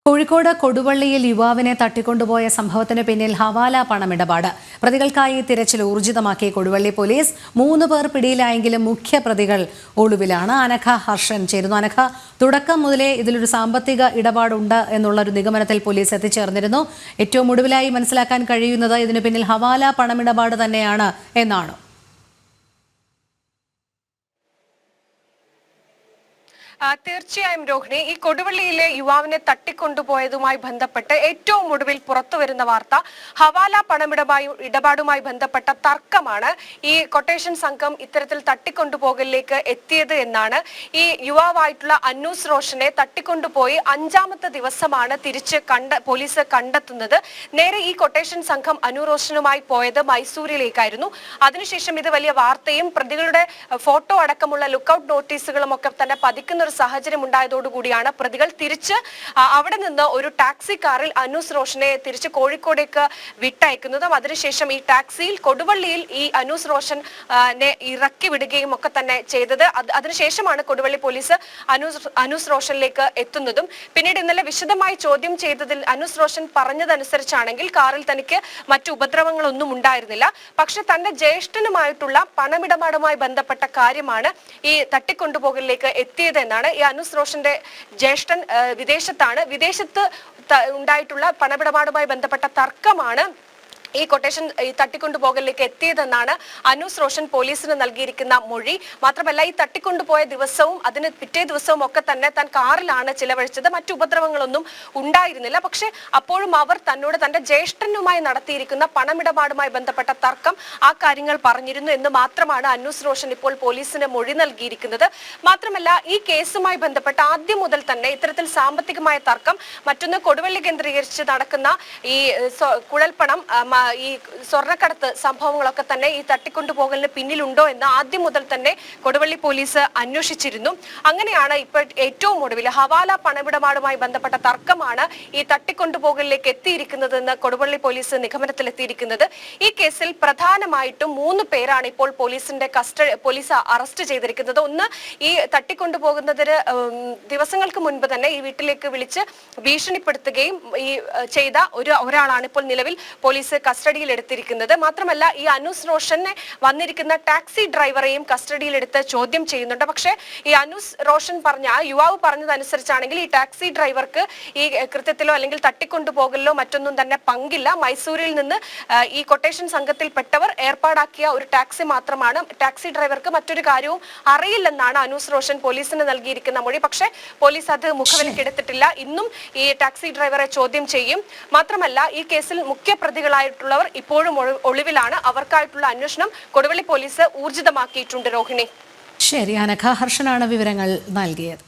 കോഴിക്കോട് കൊടുവള്ളിയിൽ യുവാവിനെ തട്ടിക്കൊണ്ടുപോയ സംഭവത്തിന് പിന്നിൽ ഹവാല പണമിടപാട്. പ്രതികൾക്കായി തിരച്ചിൽ ഊർജിതമാക്കി കൊടുവള്ളി പോലീസ്. 3 പേർ പിടിയിലായെങ്കിലും മുഖ്യ പ്രതികൾ ഒളിവിലാണ്. അനഘ ഹർഷൻ ചേരുന്നു. അനഘ, തുടക്കം മുതലേ ഇതിലൊരു സാമ്പത്തിക ഇടപാടുണ്ട് എന്നുള്ളൊരു നിഗമനത്തിൽ പോലീസ് എത്തിച്ചേർന്നിരുന്നു. ഏറ്റവും ഒടുവിലായി മനസ്സിലാക്കാൻ കഴിയുന്നത് ഇതിനു പിന്നിൽ ഹവാല പണമിടപാട് തന്നെയാണ് എന്നാണ്. തീർച്ചയായും രോഹിണി, ഈ കൊടുവള്ളിയിലെ യുവാവിനെ തട്ടിക്കൊണ്ടുപോയതുമായി ബന്ധപ്പെട്ട് ഏറ്റവും ഒടുവിൽ പുറത്തുവരുന്ന വാർത്ത ഹവാല ഇടപാടുമായി ബന്ധപ്പെട്ട തർക്കമാണ് ഈ കൊട്ടേഷൻ സംഘം ഇത്തരത്തിൽ തട്ടിക്കൊണ്ടുപോകലിലേക്ക് എത്തിയത് എന്നാണ്. ഈ യുവാവായിട്ടുള്ള അന്നൂസ് റോഷനെ തട്ടിക്കൊണ്ടുപോയി 5ാമത്തെ ദിവസമാണ് തിരിച്ച് പോലീസ് കണ്ടെത്തുന്നത്. നേരെ ഈ കൊട്ടേഷൻ സംഘം അനു റോഷനുമായി പോയത് മൈസൂരിലേക്കായിരുന്നു. അതിനുശേഷം ഇത് വലിയ വാർത്തയും പ്രതികളുടെ ഫോട്ടോ അടക്കമുള്ള ലുക്കൌട്ട് നോട്ടീസുകളും ഒക്കെ തന്നെ പതിക്കുന്ന സാഹചര്യം ഉണ്ടായതോടുകൂടിയാണ് പ്രതികൾ തിരിച്ച് അവിടെ നിന്ന് ഒരു ടാക്സി കാറിൽ അനൂസ് റോഷനെ തിരിച്ച് കോഴിക്കോടേക്ക് വിട്ടയക്കുന്നതും അതിനുശേഷം ഈ ടാക്സിയിൽ കൊടുവള്ളിയിൽ ഈ അനൂസ് റോഷനെ ഇറക്കി വിടുകയും ഒക്കെ തന്നെ ചെയ്തത്. അതിനുശേഷമാണ് കൊടുവള്ളി പോലീസ് അനൂസ് റോഷനിലേക്ക് എത്തുന്നതും. പിന്നീട് ഇന്നലെ വിശദമായി ചോദ്യം ചെയ്തതിൽ അനൂസ് റോഷൻ പറഞ്ഞതനുസരിച്ചാണെങ്കിൽ കാറിൽ തനിക്ക് മറ്റു ഉപദ്രവങ്ങളൊന്നും ഉണ്ടായിരുന്നില്ല. പക്ഷെ തന്റെ ജ്യേഷ്ഠനുമായിട്ടുള്ള പണമിടപാടുമായി ബന്ധപ്പെട്ട കാര്യമാണ് ഈ തട്ടിക്കൊണ്ടുപോകലിലേക്ക് എത്തിയതെന്നാണ്. ഈ അനൂസ് റോഷന്റെ ജ്യേഷ്ഠൻ വിദേശത്ത് ഉണ്ടായിട്ടുള്ള പണമിടപാടുമായി ബന്ധപ്പെട്ട തർക്കമാണ് ഈ കൊട്ടേഷൻ തട്ടിക്കൊണ്ടുപോകലിലേക്ക് എത്തിയതെന്നാണ് അനൂസ് റോഷൻ പോലീസിന് നൽകിയിരിക്കുന്ന മൊഴി. മാത്രമല്ല, ഈ തട്ടിക്കൊണ്ടുപോയ ദിവസവും അതിന് പിറ്റേ ദിവസവും ഒക്കെ തന്നെ താൻ കാറിലാണ് ചിലവഴിച്ചത്. മറ്റു ഉപദ്രവങ്ങളൊന്നും ഉണ്ടായിരുന്നില്ല. പക്ഷെ അപ്പോഴും അവർ തന്റെ ജ്യേഷ്ഠനുമായി നടത്തിയിരിക്കുന്ന പണമിടപാടുമായി ബന്ധപ്പെട്ട തർക്കം ആ കാര്യങ്ങൾ പറഞ്ഞിരുന്നു എന്ന് മാത്രമാണ് അനൂസ് റോഷൻ ഇപ്പോൾ പോലീസിന് മൊഴി നൽകിയിരിക്കുന്നത്. മാത്രമല്ല, ഈ കേസുമായി ബന്ധപ്പെട്ട് ആദ്യം മുതൽ തന്നെ ഇത്തരത്തിൽ സാമ്പത്തികമായ തർക്കം, മറ്റൊന്ന് കൊടുവള്ളി കേന്ദ്രീകരിച്ച് നടക്കുന്ന ഈ കുഴൽപ്പണം, ഈ സ്വർണ്ണക്കടത്ത് സംഭവങ്ങളൊക്കെ തന്നെ ഈ തട്ടിക്കൊണ്ടുപോകലിന് പിന്നിലുണ്ടോ എന്ന് ആദ്യം മുതൽ തന്നെ കൊടുവള്ളി പോലീസ് അന്വേഷിച്ചിരുന്നു. അങ്ങനെയാണ് ഇപ്പോൾ ഏറ്റവും ഒടുവിൽ ഹവാല പണമിടപാടുമായി ബന്ധപ്പെട്ട തർക്കമാണ് ഈ തട്ടിക്കൊണ്ടുപോകലിലേക്ക് എത്തിയിരിക്കുന്നതെന്ന് കൊടുവള്ളി പോലീസ് നിഗമനത്തിലെത്തിയിരിക്കുന്നത്. ഈ കേസിൽ പ്രധാനമായിട്ടും 3 പേരാണ് ഇപ്പോൾ പോലീസ് അറസ്റ്റ് ചെയ്തിരിക്കുന്നത്. ഒന്ന്, ഈ തട്ടിക്കൊണ്ടുപോകുന്നതിന് ദിവസങ്ങൾക്ക് മുൻപ് തന്നെ ഈ വീട്ടിലേക്ക് വിളിച്ച് ഭീഷണിപ്പെടുത്തുകയും ചെയ്ത ഒരാളാണ് ഇപ്പോൾ നിലവിൽ പോലീസ് കസ്റ്റഡിയിൽ എടുത്തിരിക്കുന്നത്. മാത്രമല്ല, ഈ അനൂസ് റോഷനെ വന്നിരിക്കുന്ന ടാക്സി ഡ്രൈവറെയും കസ്റ്റഡിയിലെടുത്ത് ചോദ്യം ചെയ്യുന്നുണ്ട്. പക്ഷേ ഈ അനൂസ് റോഷൻ യുവാവ് പറഞ്ഞതനുസരിച്ചാണെങ്കിൽ ഈ ടാക്സി ഡ്രൈവർക്ക് ഈ കൃത്യത്തിലോ അല്ലെങ്കിൽ തട്ടിക്കൊണ്ടുപോകലിലോ മറ്റൊന്നും തന്നെ പങ്കില്ല. മൈസൂരിൽ നിന്ന് ഈ കൊട്ടേഷൻ സംഘത്തിൽപ്പെട്ടവർ ഏർപ്പാടാക്കിയ ഒരു ടാക്സി മാത്രമാണ്. ടാക്സി ഡ്രൈവർക്ക് മറ്റൊരു കാര്യവും അറിയില്ലെന്നാണ് അനൂസ് റോഷൻ പോലീസിന് നൽകിയിരിക്കുന്ന മൊഴി. പക്ഷേ പോലീസ് അത് മുഖവിലക്കെടുത്തിട്ടില്ല. ഇന്നും ഈ ടാക്സി ഡ്രൈവറെ ചോദ്യം ചെയ്യും. മാത്രമല്ല, ഈ കേസിൽ മുഖ്യ പ്രതികളായിട്ടുള്ളവർ ഇപ്പോഴും ഒളിവിലാണ്. അവർക്കായിട്ടുള്ള അന്വേഷണം കൊടുവള്ളി പോലീസ് ഊർജിതമാക്കിയിട്ടുണ്ട്. രോഹിണി. ശരി, അനഘ ഹർഷനാണ് വിവരങ്ങൾ നൽകിയത്.